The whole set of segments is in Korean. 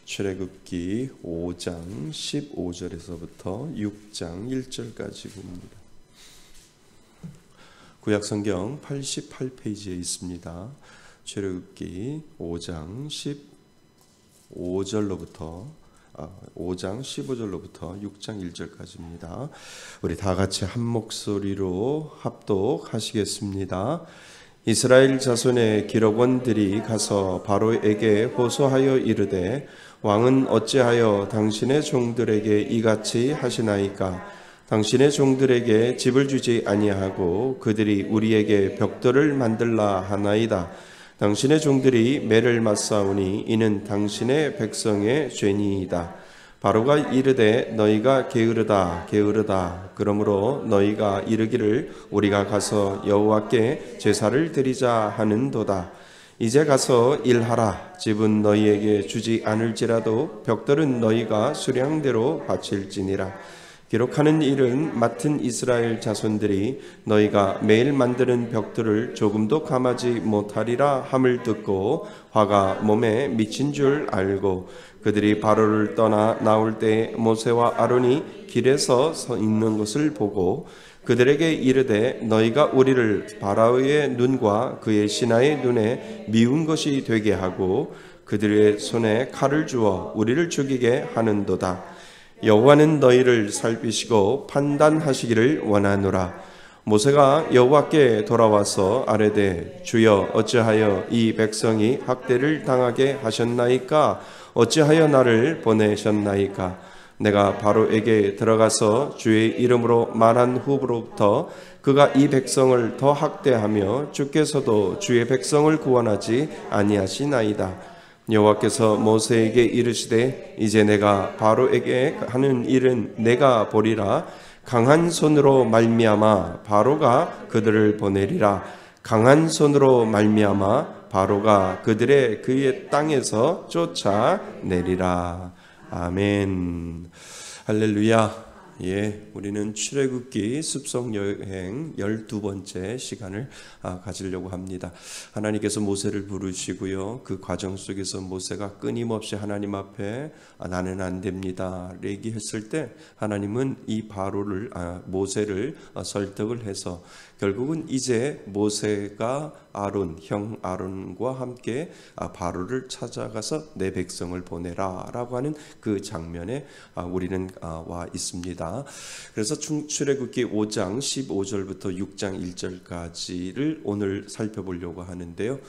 출애굽기 5장 15절에서부터 6장 1절까지 봅니다. 구약성경 88페이지에 있습니다. 출애굽기 5장 15절로부터 6장 1절까지입니다. 우리 다 같이 한 목소리로 합독하시겠습니다. 이스라엘 자손의 기록원들이 가서 바로에게 호소하여 이르되 왕은 어찌하여 당신의 종들에게 이같이 하시나이까? 당신의 종들에게 집을 주지 아니하고 그들이 우리에게 벽돌을 만들라 하나이다. 당신의 종들이 매를 맞사오니 이는 당신의 백성의 죄니이다. 바로가 이르되 너희가 게으르다 게으르다. 그러므로 너희가 이르기를 우리가 가서 여호와께 제사를 드리자 하는도다. 이제 가서 일하라. 집은 너희에게 주지 않을지라도 벽돌은 너희가 수량대로 바칠지니라. 기록하는 일은 맡은 이스라엘 자손들이 너희가 매일 만드는 벽돌을 조금도 감하지 못하리라 함을 듣고 화가 몸에 미친 줄 알고 그들이 바로를 떠나 나올 때 모세와 아론이 길에서 서 있는 것을 보고 그들에게 이르되 너희가 우리를 바로의 눈과 그의 신하의 눈에 미운 것이 되게 하고 그들의 손에 칼을 주어 우리를 죽이게 하는도다. 여호와는 너희를 살피시고 판단하시기를 원하노라. 모세가 여호와께 돌아와서 아뢰되 주여 어찌하여 이 백성이 학대를 당하게 하셨나이까? 어찌하여 나를 보내셨나이까? 내가 바로에게 들어가서 주의 이름으로 말한 후로부터 그가 이 백성을 더 학대하며 주께서도 주의 백성을 구원하지 아니하시나이다. 여호와께서 모세에게 이르시되 이제 내가 바로에게 하는 일은 내가 보리라. 강한 손으로 말미암아 바로가 그들을 보내리라. 강한 손으로 말미암아 바로가 그의 땅에서 쫓아내리라. 아멘. 할렐루야. 우리는 출애굽기 습송 여행 12번째 시간을 가지려고 합니다. 하나님께서 모세를 부르시고요. 그 과정 속에서 모세가 끊임없이 하나님 앞에 나는 안 됩니다 얘기했을 때 하나님은 이 모세를 설득을 해서 결국은 이제 모세가 형 아론과 함께 바로를 찾아가서 내 백성을 보내라 라고 하는 그 장면에 우리는 와 있습니다. 그래서 출애굽기 5장 15절부터 6장 1절까지를 오늘 살펴보려고 하는데요.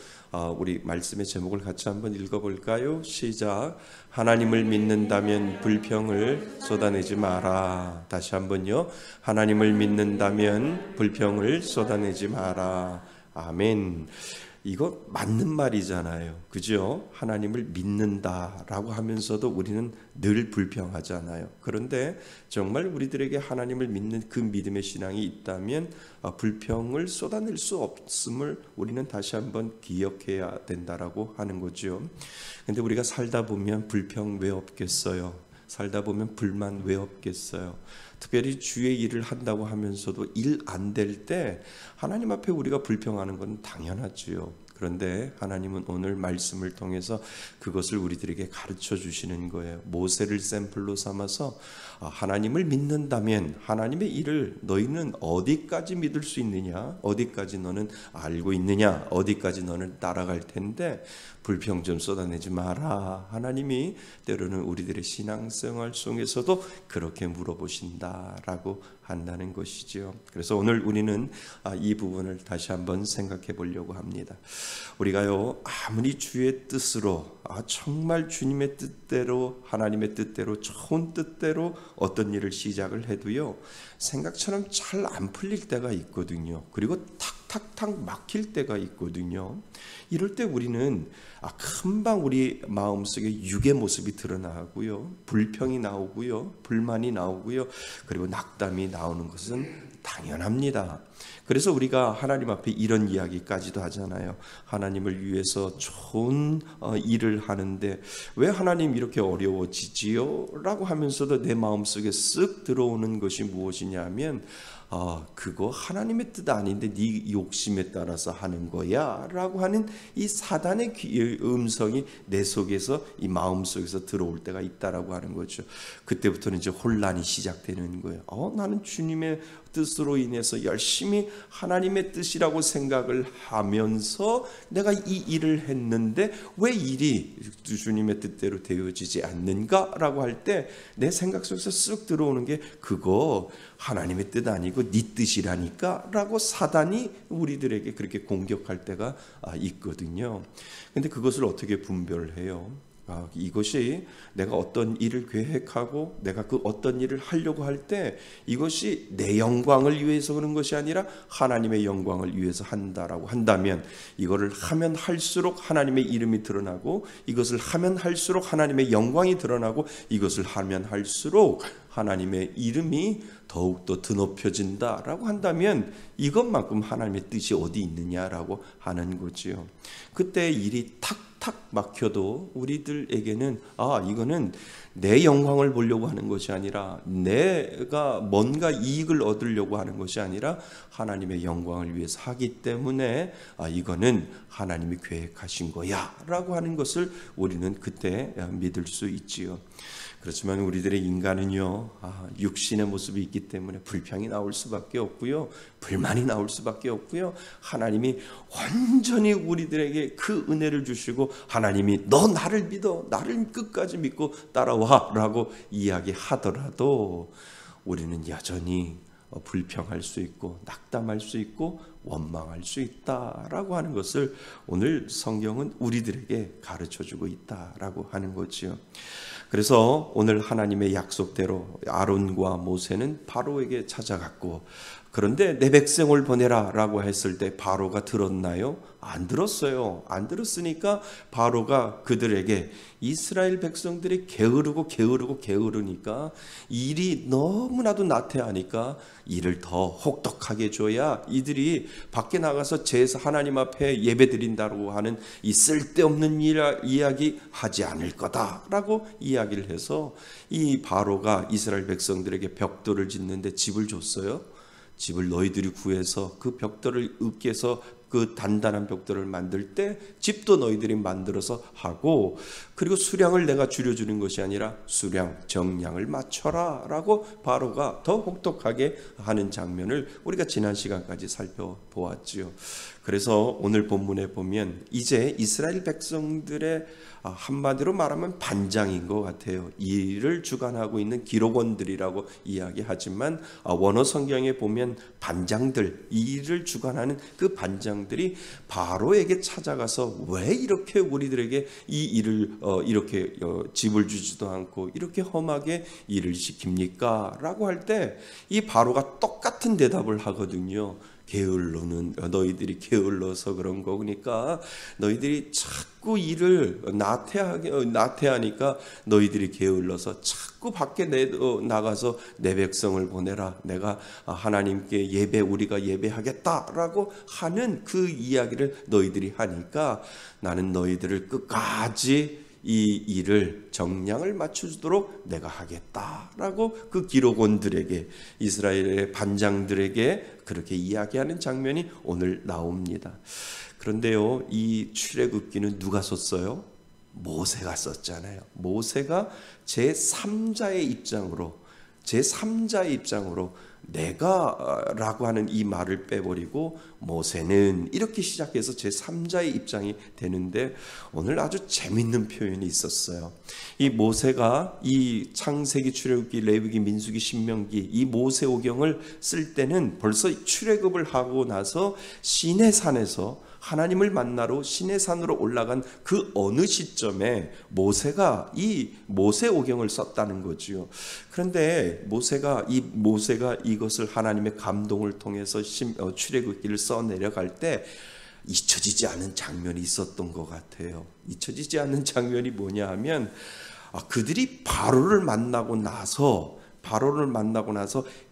우리 말씀의 제목을 같이 한번 읽어볼까요? 시작. 하나님을 믿는다면 불평을 쏟아내지 마라. 다시 한번요. 하나님을 믿는다면 불평을 쏟아내지 마라. 아멘. 이거 맞는 말이잖아요. 그죠? 하나님을 믿는다라고 하면서도 우리는 늘 불평하잖아요. 그런데 정말 우리들에게 하나님을 믿는 그 믿음의 신앙이 있다면 불평을 쏟아낼 수 없음을 우리는 다시 한번 기억해야 된다라고 하는 거죠. 근데 우리가 살다 보면 불평 왜 없겠어요? 살다 보면 불만 왜 없겠어요? 특별히 주의 일을 한다고 하면서도 일 안 될 때 하나님 앞에 우리가 불평하는 건 당연하지요. 그런데 하나님은 오늘 말씀을 통해서 그것을 우리들에게 가르쳐 주시는 거예요. 모세를 샘플로 삼아서 하나님을 믿는다면 하나님의 일을 너희는 어디까지 믿을 수 있느냐? 어디까지 너는 알고 있느냐? 어디까지 너는 따라갈 텐데 불평 좀 쏟아내지 마라. 하나님이 때로는 우리들의 신앙생활 속에서도 그렇게 물어보신다라고 한다는 것이죠. 그래서 오늘 우리는 이 부분을 다시 한번 생각해 보려고 합니다. 우리가요 아무리 주의 뜻으로 정말 주님의 뜻대로 하나님의 뜻대로 좋은 뜻대로 어떤 일을 시작을 해도요 생각처럼 잘 안 풀릴 때가 있거든요. 그리고 탁탁탁 막힐 때가 있거든요. 이럴 때 우리는 금방 우리 마음속에 육의 모습이 드러나고요. 불평이 나오고요. 불만이 나오고요. 그리고 낙담이 나오는 것은 당연합니다. 그래서 우리가 하나님 앞에 이런 이야기까지도 하잖아요. 하나님을 위해서 좋은 일을 하는데 왜 하나님 이렇게 어려워지지요? 라고 하면서도 내 마음속에 쓱 들어오는 것이 무엇이냐면 그거 하나님의 뜻 아닌데 네 욕심에 따라서 하는 거야 라고 하는 이 사단의 음성이 내 속에서 이 마음 속에서 들어올 때가 있다라고 하는 거죠. 그때부터는 이제 혼란이 시작되는 거예요. 나는 주님의 뜻으로 인해서 열심히 하나님의 뜻이라고 생각을 하면서 내가 이 일을 했는데 왜 일이 주님의 뜻대로 되어지지 않는가라고 할 때 내 생각 속에서 쓱 들어오는 게 그거 하나님의 뜻 아니고 네 뜻이라니까 라고 사단이 우리들에게 그렇게 공격할 때가 있거든요. 근데 그것을 어떻게 분별해요? 이것이 내가 어떤 일을 계획하고 내가 그 어떤 일을 하려고 할 때 이것이 내 영광을 위해서 그런 것이 아니라 하나님의 영광을 위해서 한다라고 한다면 이거를 하면 할수록 하나님의 이름이 드러나고 이것을 하면 할수록 하나님의 영광이 드러나고 이것을 하면 할수록 하나님의 이름이 더욱더 드높여진다라고 한다면 이것만큼 하나님의 뜻이 어디 있느냐라고 하는 거지요. 그때 일이 탁탁 막혀도 우리들에게는 이거는 내 영광을 보려고 하는 것이 아니라 내가 뭔가 이익을 얻으려고 하는 것이 아니라 하나님의 영광을 위해서 하기 때문에 이거는 하나님이 계획하신 거야 라고 하는 것을 우리는 그때 믿을 수 있지요. 그렇지만 우리들의 인간은요, 육신의 모습이 있기 때문에 불평이 나올 수밖에 없고요, 불만이 나올 수밖에 없고요. 하나님이 완전히 우리들에게 그 은혜를 주시고 하나님이 너 나를 믿어, 나를 끝까지 믿고 따라와라고 이야기하더라도 우리는 여전히 불평할 수 있고 낙담할 수 있고 원망할 수 있다라고 하는 것을 오늘 성경은 우리들에게 가르쳐주고 있다라고 하는 거지요. 그래서 오늘 하나님의 약속대로 아론과 모세는 바로에게 찾아갔고, 그런데 내 백성을 보내라 라고 했을 때 바로가 들었나요? 안 들었어요. 안 들었으니까 바로가 그들에게 이스라엘 백성들이 게으르니까 일이 너무나도 나태하니까 일을 더 혹독하게 줘야 이들이 밖에 나가서 제사 하나님 앞에 예배 드린다고 하는 이 쓸데없는 이야기 하지 않을 거다라고 이야기를 해서 이 바로가 이스라엘 백성들에게 벽돌을 짓는데 집을 줬어요. 집을 너희들이 구해서 그 벽돌을 으깨서 그 단단한 벽돌을 만들 때 집도 너희들이 만들어서 하고, 그리고 수량을 내가 줄여주는 것이 아니라 수량 정량을 맞춰라 라고 바로가 더 혹독하게 하는 장면을 우리가 지난 시간까지 살펴보았지요. 그래서 오늘 본문에 보면 이제 이스라엘 백성들의 한마디로 말하면 반장인 것 같아요. 일을 주관하고 있는 기록원들이라고 이야기하지만 원어 성경에 보면 반장들, 일을 주관하는 그 반장들이 바로에게 찾아가서 왜 이렇게 우리들에게 이 일을 이렇게 집을 주지도 않고 이렇게 험하게 일을 시킵니까? 라고 할 때 이 바로가 똑같은 대답을 하거든요. 너희들이 게을러서 그런 거니까 너희들이 자꾸 일을 나태하니까 너희들이 게을러서 자꾸 밖에 나가서 내 백성을 보내라, 내가 하나님께 우리가 예배하겠다라고 하는 그 이야기를 너희들이 하니까 나는 너희들을 끝까지 이 일을 정량을 맞춰주도록 내가 하겠다라고 그 기록원들에게, 이스라엘의 반장들에게 그렇게 이야기하는 장면이 오늘 나옵니다. 그런데요, 이 출애굽기는 누가 썼어요? 모세가 썼잖아요. 모세가 제3자의 입장으로 내가 라고 하는 이 말을 빼버리고 모세는 이렇게 시작해서 제3자의 입장이 되는데, 오늘 아주 재밌는 표현이 있었어요. 이 모세가 이 창세기, 출애굽기, 레위기, 민수기, 신명기 이 모세오경을 쓸 때는 벌써 출애굽을 하고 나서 시내산에서 하나님을 만나러 시내산으로 올라간 그 어느 시점에 모세가 이 모세오경을 썼다는 거지요. 그런데 모세가 이것을 하나님의 감동을 통해서 출애굽기를 써 내려갈 때 잊혀지지 않은 장면이 있었던 것 같아요. 잊혀지지 않는 장면이 뭐냐 하면 그들이 바로를 만나고 나서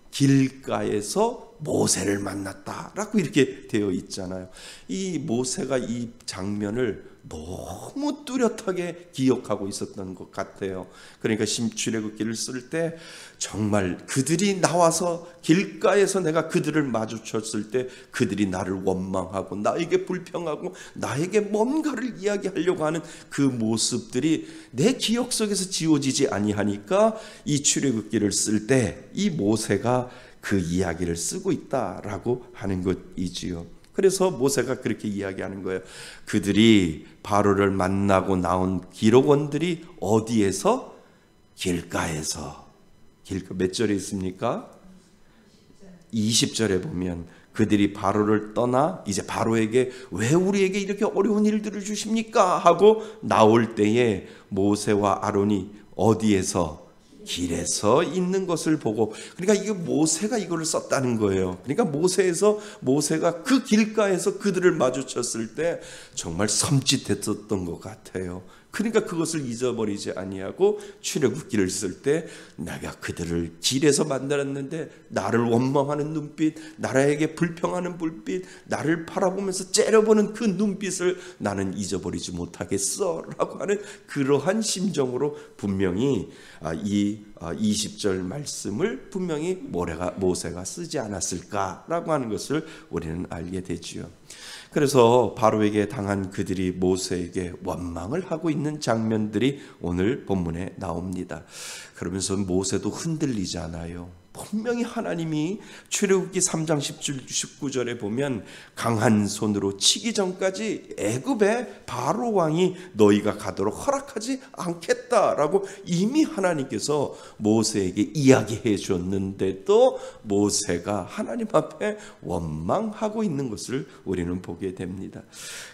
길가에서 모세를 만났다라고 이렇게 되어 있잖아요. 이 모세가 이 장면을 너무 뚜렷하게 기억하고 있었던 것 같아요. 그러니까 출애굽기를 쓸 때 정말 그들이 나와서 길가에서 내가 그들을 마주쳤을 때 그들이 나를 원망하고 나에게 불평하고 나에게 뭔가를 이야기하려고 하는 그 모습들이 내 기억 속에서 지워지지 아니하니까 이 출애굽기를 쓸 때 이 모세가 그 이야기를 쓰고 있다라고 하는 것이지요. 그래서 모세가 그렇게 이야기하는 거예요. 그들이 바로를 만나고 나온 기록원들이 어디에서? 길가에서. 길가 몇 절에 있습니까? 20절에 보면 그들이 바로를 떠나 이제 바로에게 왜 우리에게 이렇게 어려운 일들을 주십니까? 하고 나올 때에 모세와 아론이 어디에서? 길에서 있는 것을 보고, 그러니까 이게 모세가 이거를 썼다는 거예요. 그러니까 모세가 그 길가에서 그들을 마주쳤을 때 정말 섬찟했었던 것 같아요. 그러니까 그것을 잊어버리지 아니하고 출애굽기를 쓸 때 내가 그들을 길에서 만났는데 나를 원망하는 눈빛, 나에게 불평하는 불빛, 나를 바라보면서 째려보는 그 눈빛을 나는 잊어버리지 못하겠어 라고 하는 그러한 심정으로 분명히 이 20절 말씀을 분명히 모세가 쓰지 않았을까라고 하는 것을 우리는 알게 되지요. 그래서 바로에게 당한 그들이 모세에게 원망을 하고 있는 장면들이 오늘 본문에 나옵니다. 그러면서 모세도 흔들리잖아요. 분명히 하나님이 출애굽기 3장 19절에 보면 강한 손으로 치기 전까지 애굽의 바로 왕이 너희가 가도록 허락하지 않겠다라고 이미 하나님께서 모세에게 이야기해 줬는데도 모세가 하나님 앞에 원망하고 있는 것을 우리는 보게 됩니다.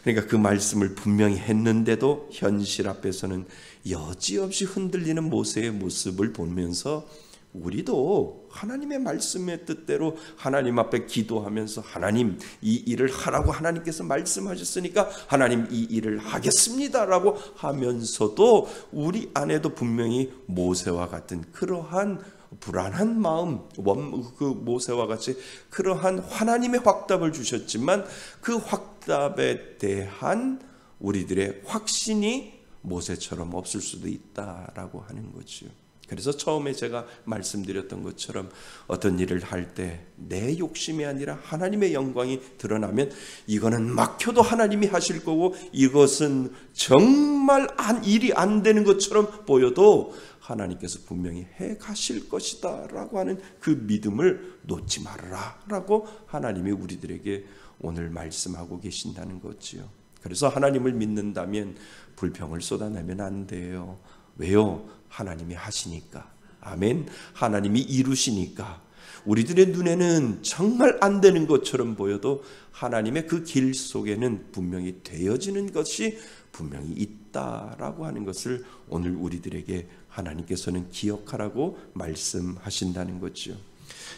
그러니까 그 말씀을 분명히 했는데도 현실 앞에서는 여지없이 흔들리는 모세의 모습을 보면서 우리도 하나님의 말씀의 뜻대로 하나님 앞에 기도하면서 하나님 이 일을 하라고 하나님께서 말씀하셨으니까 하나님 이 일을 하겠습니다라고 하면서도 우리 안에도 분명히 모세와 같은 그러한 불안한 마음, 그 모세와 같이 그러한 하나님의 확답을 주셨지만 그 확답에 대한 우리들의 확신이 모세처럼 없을 수도 있다라고 하는 거죠. 그래서 처음에 제가 말씀드렸던 것처럼 어떤 일을 할 때 내 욕심이 아니라 하나님의 영광이 드러나면 이거는 막혀도 하나님이 하실 거고 이것은 정말 일이 안 되는 것처럼 보여도 하나님께서 분명히 해 가실 것이다 라고 하는 그 믿음을 놓지 말아라 라고 하나님이 우리들에게 오늘 말씀하고 계신다는 거지요. 그래서 하나님을 믿는다면 불평을 쏟아내면 안 돼요. 왜요? 하나님이 하시니까. 아멘. 하나님이 이루시니까. 우리들의 눈에는 정말 안 되는 것처럼 보여도 하나님의 그 길 속에는 분명히 되어지는 것이 분명히 있다라고 하는 것을 오늘 우리들에게 하나님께서는 기억하라고 말씀하신다는 거죠.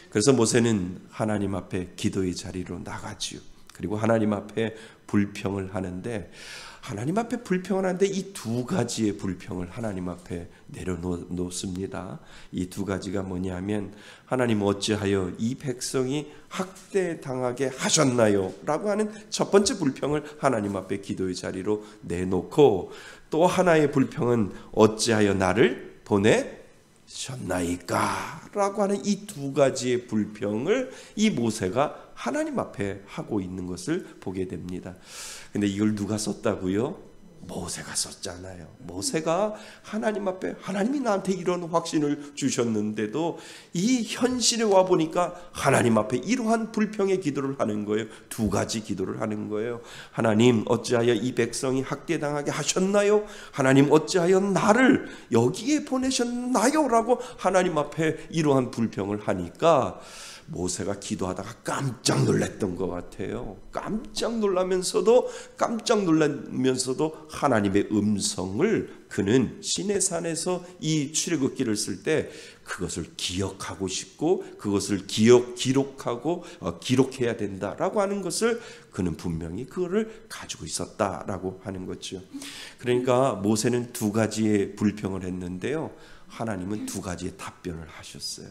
그래서 모세는 하나님 앞에 기도의 자리로 나가지요. 그리고 하나님 앞에 불평을 하는데 하나님 앞에 불평을 하는데 이 두 가지의 불평을 하나님 앞에 내려놓습니다. 이 두 가지가 뭐냐면 하나님 어찌하여 이 백성이 학대당하게 하셨나요? 라고 하는 첫 번째 불평을 하나님 앞에 기도의 자리로 내놓고 또 하나의 불평은 어찌하여 나를 보내셨나이까? 라고 하는 이 두 가지의 불평을 이 모세가 하나님 앞에 하고 있는 것을 보게 됩니다. 근데 이걸 누가 썼다고요? 모세가 썼잖아요. 모세가 하나님 앞에 하나님이 나한테 이런 확신을 주셨는데도 이 현실에 와 보니까 하나님 앞에 이러한 불평의 기도를 하는 거예요. 두 가지 기도를 하는 거예요. 하나님 어찌하여 이 백성이 학대당하게 하셨나요? 하나님 어찌하여 나를 여기에 보내셨나요? 라고 하나님 앞에 이러한 불평을 하니까 모세가 기도하다가 깜짝 놀랐던 것 같아요. 깜짝 놀라면서도 하나님의 음성을 그는 시내산에서 이 출애굽기를 쓸 때 그것을 기억하고 싶고 그것을 기록해야 된다라고 하는 것을 그는 분명히 그거를 가지고 있었다라고 하는 거죠. 그러니까 모세는 두 가지의 불평을 했는데요. 하나님은 두 가지의 답변을 하셨어요.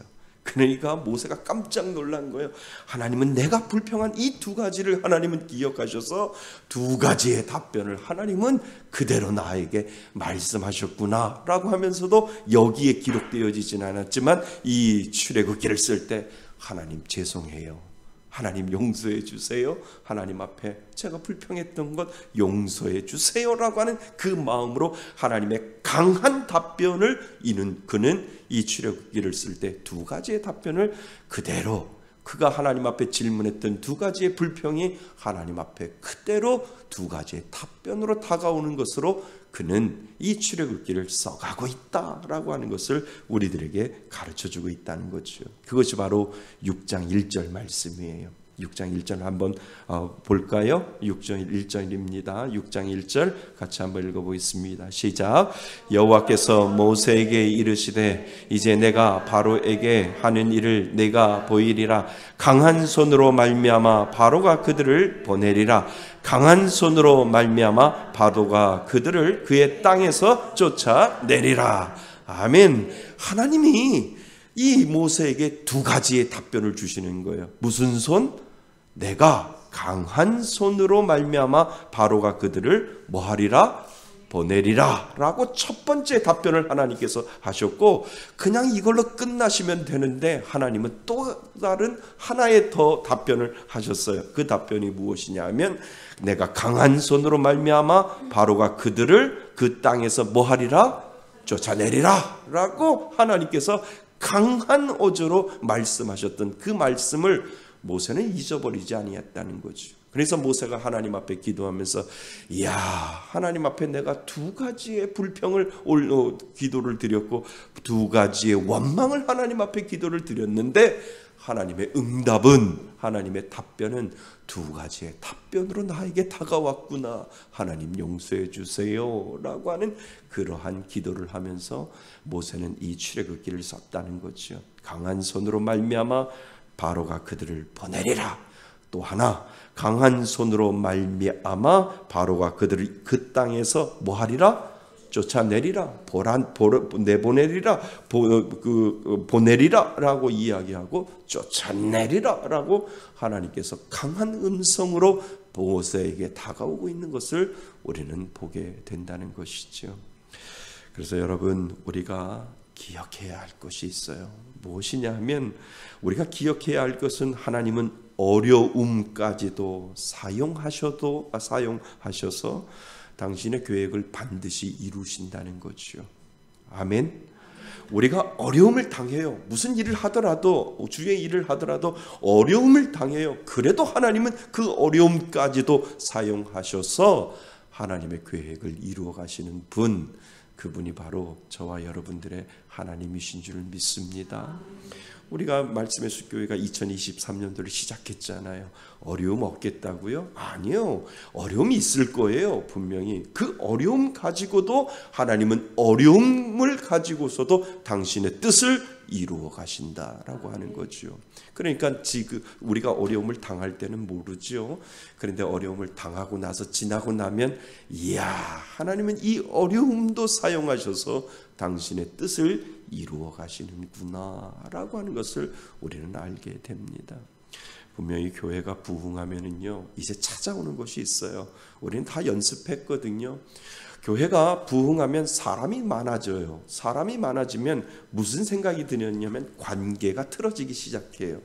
그러니까 모세가 깜짝 놀란 거예요. 하나님은 내가 불평한 이 두 가지를 하나님은 기억하셔서 두 가지의 답변을 하나님은 그대로 나에게 말씀하셨구나 라고 하면서도 여기에 기록되어지진 않았지만 이 출애굽기를 쓸 때 하나님 죄송해요, 하나님 용서해 주세요, 하나님 앞에 제가 불평했던 것 용서해 주세요라고 하는 그 마음으로 하나님의 강한 답변을 그는 이 출애굽기를 쓸 때 두 가지의 답변을 그대로, 그가 하나님 앞에 질문했던 두 가지의 불평이 하나님 앞에 그대로 두 가지의 답변으로 다가오는 것으로 그는 이 출애굽기를 써가고 있다라고 하는 것을 우리들에게 가르쳐주고 있다는 거죠. 그것이 바로 6장 1절 말씀이에요. 6장 1절 한번 볼까요? 6장 1절입니다. 6장 1절 같이 한번 읽어보겠습니다. 시작. 여호와께서 모세에게 이르시되 이제 내가 바로에게 하는 일을 내가 보이리라. 강한 손으로 말미암아 바로가 그들을 보내리라. 강한 손으로 말미암아 바로가 그들을 그의 땅에서 쫓아내리라. 아멘. 하나님이 이 모세에게 두 가지의 답변을 주시는 거예요. 무슨 손? 내가 강한 손으로 말미암아 바로가 그들을 뭐하리라? 보내리라 라고 첫 번째 답변을 하나님께서 하셨고, 그냥 이걸로 끝나시면 되는데 하나님은 또 다른 하나의 더 답변을 하셨어요. 그 답변이 무엇이냐 하면 내가 강한 손으로 말미암아 바로가 그들을 그 땅에서 뭐하리라? 쫓아내리라 라고 하나님께서 강한 어조로 말씀하셨던 그 말씀을 모세는 잊어버리지 아니했다는 거죠. 그래서 모세가 하나님 앞에 기도하면서 이야, 하나님 앞에 내가 두 가지의 불평을 기도를 드렸고 두 가지의 원망을 하나님 앞에 기도를 드렸는데 하나님의 응답은, 하나님의 답변은 두 가지의 답변으로 나에게 다가왔구나, 하나님 용서해 주세요 라고 하는 그러한 기도를 하면서 모세는 이 출애굽기를 썼다는 거죠. 강한 손으로 말미암아 바로가 그들을 보내리라. 또 하나, 강한 손으로 말미암아 바로가 그들을 그 땅에서 뭐하리라? 쫓아내리라. 내보내리라. 보내리라 라고 이야기하고 쫓아내리라 라고 하나님께서 강한 음성으로 모세에게 다가오고 있는 것을 우리는 보게 된다는 것이죠. 그래서 여러분, 우리가 기억해야 할 것이 있어요. 무엇이냐 하면, 우리가 기억해야 할 것은 하나님은 어려움까지도 사용하셔서 당신의 계획을 반드시 이루신다는 거죠. 아멘. 우리가 어려움을 당해요. 무슨 일을 하더라도, 주의 일을 하더라도 어려움을 당해요. 그래도 하나님은 그 어려움까지도 사용하셔서 하나님의 계획을 이루어 가시는 분, 그분이 바로 저와 여러분들의 하나님이신 줄 믿습니다. 우리가 말씀의 숲교회가 2023년도를 시작했잖아요. 어려움 없겠다고요? 아니요. 어려움이 있을 거예요. 분명히. 그 어려움 가지고도 하나님은 어려움을 가지고서도 당신의 뜻을 이루어 가신다라고 하는 거죠. 그러니까 지금 우리가 어려움을 당할 때는 모르죠. 그런데 어려움을 당하고 나서 지나고 나면 이야, 하나님은 이 어려움도 사용하셔서 당신의 뜻을 이루어 가시는구나 라고 하는 것을 우리는 알게 됩니다. 분명히 교회가 부흥하면은요, 이제 찾아오는 것이 있어요. 우리는 다 연습했거든요. 교회가 부흥하면 사람이 많아져요. 사람이 많아지면 무슨 생각이 드냐면 관계가 틀어지기 시작해요.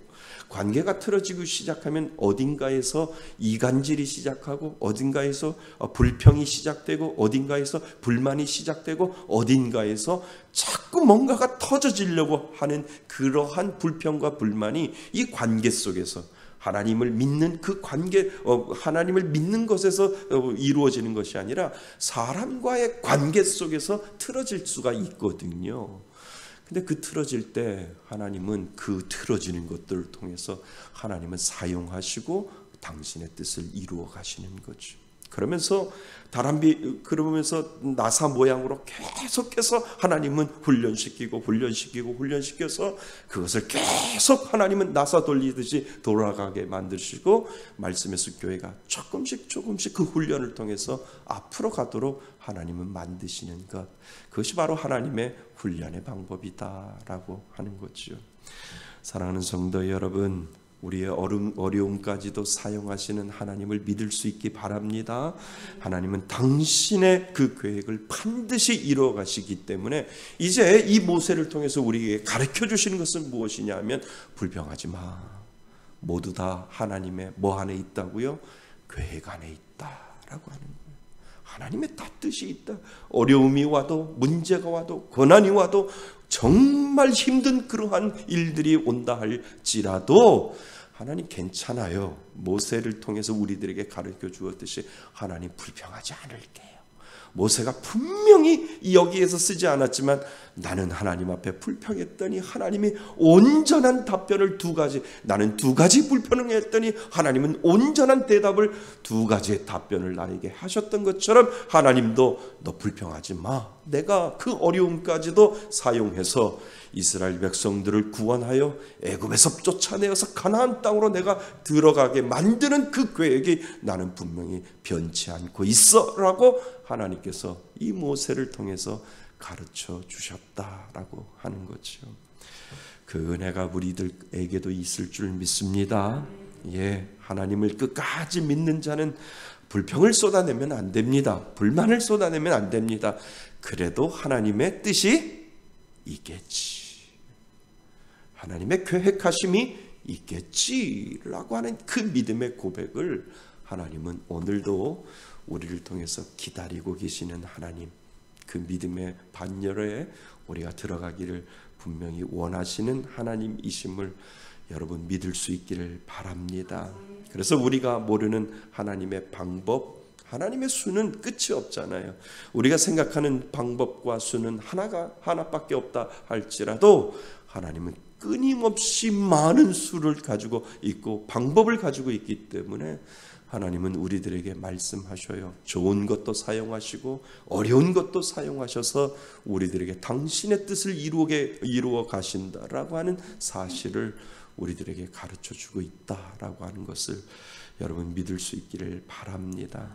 관계가 틀어지기 시작하면 어딘가에서 이간질이 시작하고, 어딘가에서 불평이 시작되고, 어딘가에서 불만이 시작되고, 어딘가에서 자꾸 뭔가가 터져지려고 하는 그러한 불평과 불만이 이 관계 속에서, 하나님을 믿는 그 관계, 하나님을 믿는 것에서 이루어지는 것이 아니라 사람과의 관계 속에서 틀어질 수가 있거든요. 근데 그 틀어질 때 하나님은 그 틀어지는 것들을 통해서 하나님은 사용하시고 당신의 뜻을 이루어 가시는 거죠. 그러면서 그러면서 나사 모양으로 계속해서 하나님은 훈련시켜서 그것을 계속 하나님은 나사 돌리듯이 돌아가게 만드시고, 말씀의 숲교회가 조금씩 그 훈련을 통해서 앞으로 가도록 하나님은 만드시는 것, 그것이 바로 하나님의 훈련의 방법이다라고 하는 거죠. 사랑하는 성도 여러분, 우리의 어려움까지도 사용하시는 하나님을 믿을 수 있기 바랍니다. 하나님은 당신의 그 계획을 반드시 이루어 가시기 때문에 이제 이 모세를 통해서 우리에게 가르쳐 주시는 것은 무엇이냐 하면 불평하지 마. 모두 다 하나님의 뭐 안에 있다고요? 계획 안에 있다라고 하는 거예요. 하나님의 다 뜻이 있다. 어려움이 와도 문제가 와도 고난이 와도 정말 힘든 그러한 일들이 온다 할지라도 하나님 괜찮아요. 모세를 통해서 우리들에게 가르쳐 주었듯이 하나님 불평하지 않을게요. 모세가 분명히 여기에서 쓰지 않았지만 나는 하나님 앞에 불평했더니 하나님이 온전한 답변을 나는 두 가지 불평을 했더니 하나님은 온전한 대답을 두 가지의 답변을 나에게 하셨던 것처럼 하나님도 너 불평하지 마. 내가 그 어려움까지도 사용해서 이스라엘 백성들을 구원하여 애굽에서 쫓아내어서 가나안 땅으로 내가 들어가게 만드는 그 계획이 나는 분명히 변치 않고 있어 라고 하나님께서 이 모세를 통해서 가르쳐 주셨다라고 하는 거죠. 그 은혜가 우리들에게도 있을 줄 믿습니다. 하나님을 끝까지 믿는 자는 불평을 쏟아내면 안 됩니다. 불만을 쏟아내면 안 됩니다. 그래도 하나님의 뜻이 있겠지. 하나님의 계획하심이 있겠지라고 하는 그 믿음의 고백을 하나님은 오늘도 우리를 통해서 기다리고 계시는 하나님, 그 믿음의 반열에 우리가 들어가기를 분명히 원하시는 하나님이심을 여러분 믿을 수 있기를 바랍니다. 그래서 우리가 모르는 하나님의 방법, 하나님의 수는 끝이 없잖아요. 우리가 생각하는 방법과 수는 하나밖에 없다 할지라도 하나님은 끊임없이 많은 수를 가지고 있고 방법을 가지고 있기 때문에 하나님은 우리들에게 말씀하셔요. 좋은 것도 사용하시고 어려운 것도 사용하셔서 우리들에게 당신의 뜻을 이루어 가신다라고 하는 사실을 우리들에게 가르쳐주고 있다라고 하는 것을 여러분 믿을 수 있기를 바랍니다.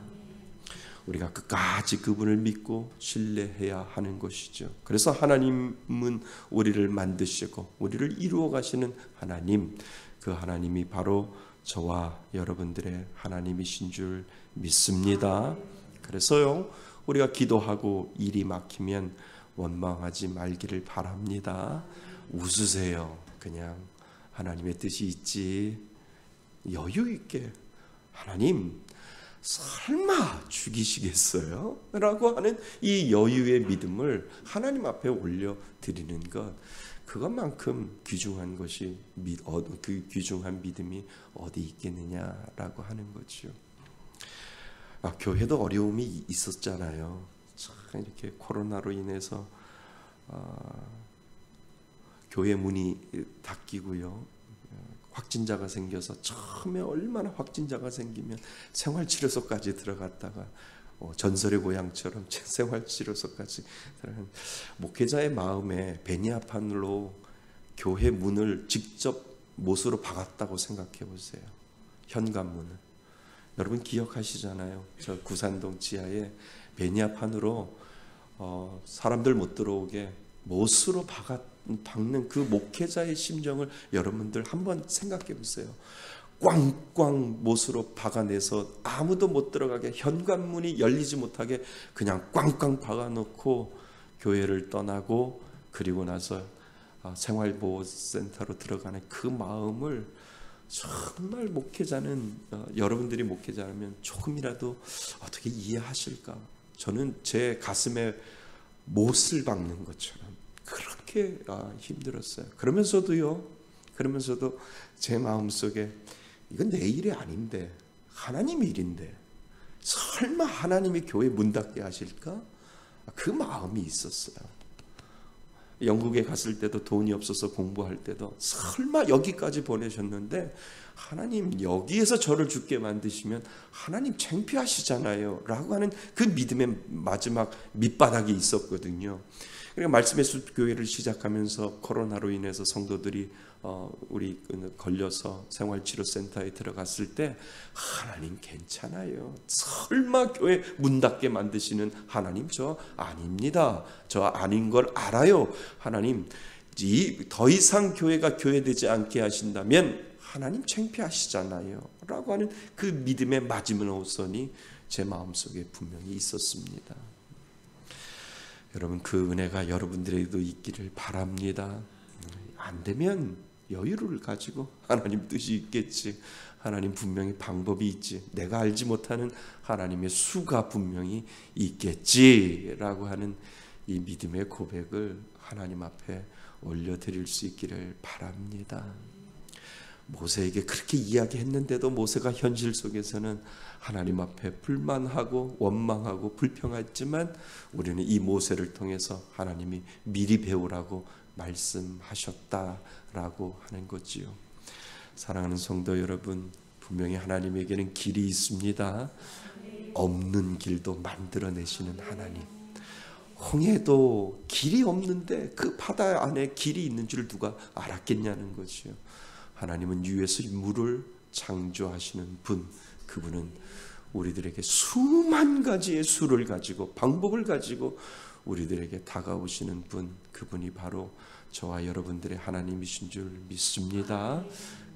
우리가 끝까지 그분을 믿고 신뢰해야 하는 것이죠. 그래서 하나님은 우리를 만드시고 우리를 이루어 가시는 하나님, 그 하나님이 바로 저와 여러분들의 하나님이신 줄 믿습니다. 그래서요, 우리가 기도하고 일이 막히면 원망하지 말기를 바랍니다. 웃으세요. 그냥 하나님의 뜻이 있지. 여유 있게 하나님 설마 죽이시겠어요? 라고 하는 이 여유의 믿음을 하나님 앞에 올려드리는 것, 그것만큼 귀중한 것이 그 귀중한 믿음이 어디 있겠느냐라고 하는 거죠. 교회도 어려움이 있었잖아요. 참 이렇게 코로나로 인해서 교회 문이 닫히고요. 확진자가 생겨서 처음에 얼마나 확진자가 생기면 생활치료소까지 들어갔다가 전설의 고향처럼 생활치료소까지 들어간 목회자의 마음에 베니아판으로 교회 문을 직접 못으로 박았다고 생각해 보세요. 현관문을. 여러분 기억하시잖아요. 저 구산동 지하에 베니아판으로 사람들 못 들어오게 못으로 박는 그 목회자의 심정을 여러분들 한번 생각해 보세요. 꽝꽝 못으로 박아내서 아무도 못 들어가게 현관문이 열리지 못하게 그냥 꽝꽝 박아놓고 교회를 떠나고 그리고 나서 생활보호센터로 들어가는 그 마음을 정말 목회자는 여러분들이 목회자라면 조금이라도 어떻게 이해하실까? 저는 제 가슴에 못을 박는 것처럼 그렇게 힘들었어요. 그러면서도 제 마음속에 이건 내 일이 아닌데 하나님 일인데 설마 하나님이 교회 문 닫게 하실까? 그 마음이 있었어요. 영국에 갔을 때도 돈이 없어서 공부할 때도 설마 여기까지 보내셨는데 하나님 여기에서 저를 죽게 만드시면 하나님 창피하시잖아요 라고 하는 그 믿음의 마지막 밑바닥이 있었거든요. 그러니까 말씀의 숲 교회를 시작하면서 코로나로 인해서 성도들이 우리 걸려서 생활치료센터에 들어갔을 때 하나님 괜찮아요. 설마 교회 문 닫게 만드시는 하나님 저 아닙니다. 저 아닌 걸 알아요. 하나님 더 이상 교회가 교회되지 않게 하신다면 하나님 창피하시잖아요 라고 하는 그 믿음의 마지노선이 제 마음속에 분명히 있었습니다. 여러분, 그 은혜가 여러분들에게도 있기를 바랍니다. 안 되면 여유를 가지고 하나님 뜻이 있겠지, 하나님 분명히 방법이 있지, 내가 알지 못하는 하나님의 수가 분명히 있겠지라고 하는 이 믿음의 고백을 하나님 앞에 올려드릴 수 있기를 바랍니다. 모세에게 그렇게 이야기했는데도 모세가 현실 속에서는 하나님 앞에 불만하고 원망하고 불평했지만 우리는 이 모세를 통해서 하나님이 미리 배우라고 말씀하셨다라고 하는 거지요. 사랑하는 성도 여러분, 분명히 하나님에게는 길이 있습니다. 없는 길도 만들어내시는 하나님. 홍해도 길이 없는데 그 바다 안에 길이 있는 줄 누가 알았겠냐는 거지요. 하나님은 위에서 물을 창조하시는 분, 그분은 우리들에게 수만 가지의 수를 가지고 방법을 가지고 우리들에게 다가오시는 분, 그분이 바로 저와 여러분들의 하나님이신 줄 믿습니다.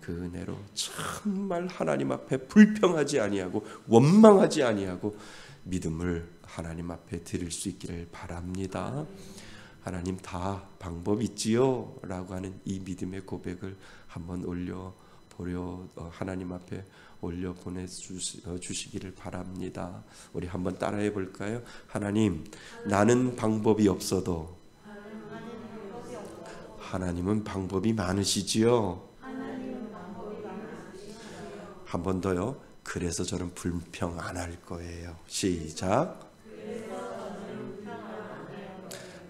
그 은혜로 정말 하나님 앞에 불평하지 아니하고 원망하지 아니하고 믿음을 하나님 앞에 드릴 수 있기를 바랍니다. 하나님 다 방법 있지요 라고 하는 이 믿음의 고백을 한번 하나님 앞에 올려 보내주시기를 바랍니다. 우리 한번 따라해 볼까요? 하나님, 나는 방법이 없어도 하나님은 방법이 많으시지요. 한 번 더요. 그래서 저는 불평 안 할 거예요. 시작.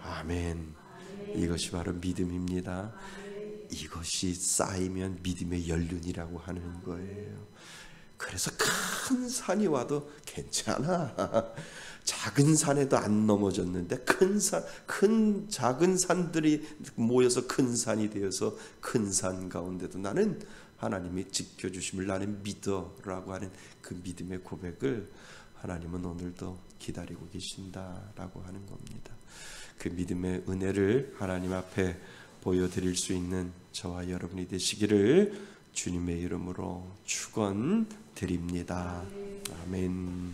아멘. 이것이 바로 믿음입니다. 이것이 쌓이면 믿음의 연륜이라고 하는 거예요. 그래서 큰 산이 와도 괜찮아. 작은 산에도 안 넘어졌는데 작은 산들이 모여서 큰 산이 되어서 큰 산 가운데도 나는 하나님이 지켜주심을 나는 믿어라고 하는 그 믿음의 고백을 하나님은 오늘도 기다리고 계신다라고 하는 겁니다. 그 믿음의 은혜를 하나님 앞에 보여드릴 수 있는 저와 여러분이 되시기를 주님의 이름으로 축원드립니다. 아멘.